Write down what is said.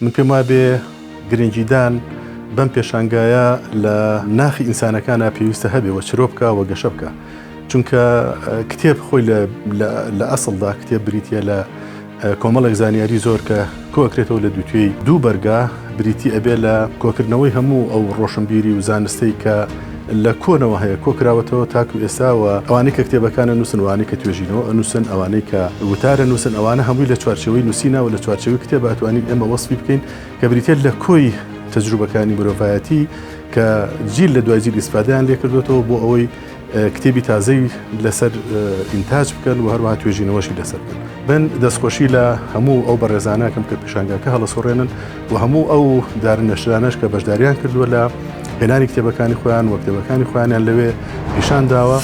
من پێم وایە گرنگیدان بەم پێشانگایە لە ناخی ئینسانەکانە پێویستە هەبێەوە چرۆ بکە و گەشە بکە چونکە کتێب خۆی لە ئەسڵدا کتێب بریتە لە کۆمەڵێک زانیاری زۆر کە کۆکرێتەوە لە دووتێی دوو بەرگا بریتی ئەبێ لە کۆکردنەوەی هەموو ئەو ڕۆشنبیری و زانستەی کە لە کۆنەوە هەیە کۆکراوەتەوە تاکو ئێستاوە ئەوانەی کە کتێبەکانە نووسن وانەی کە توێژینەوە ئەنووسن ئەوانەی کە وتارە نووسن ئەوانە هەمووی لە چوارچەوەی نووسینەوە لە چوارچەوەی کتێب ئەتوانین ئێمە وەسفی بکەین کە بریتێت لە کۆی تەجروبەکانی مرۆڤایەتی کە جیل لە دوای جیل ئیسپادەیان لێ کردوێتەوە بۆ ئەوەی کتێبی تازەی لەسەر ئینتاج بکەن و هەروەها توێژینەوەشی لەسەر بکەن بن دەستخۆشی لە هەموو ئەو بەڕێزانەکەم کە پێشانگاکە هەڵەسۆڕێنن و هەموو ئەو دارنەشرانەش کە بەشداریان کردووە لە هێنانی کتێبەکانی خۆیان و کتێبەکانی خۆیانیان لەوێ پیشان داوە.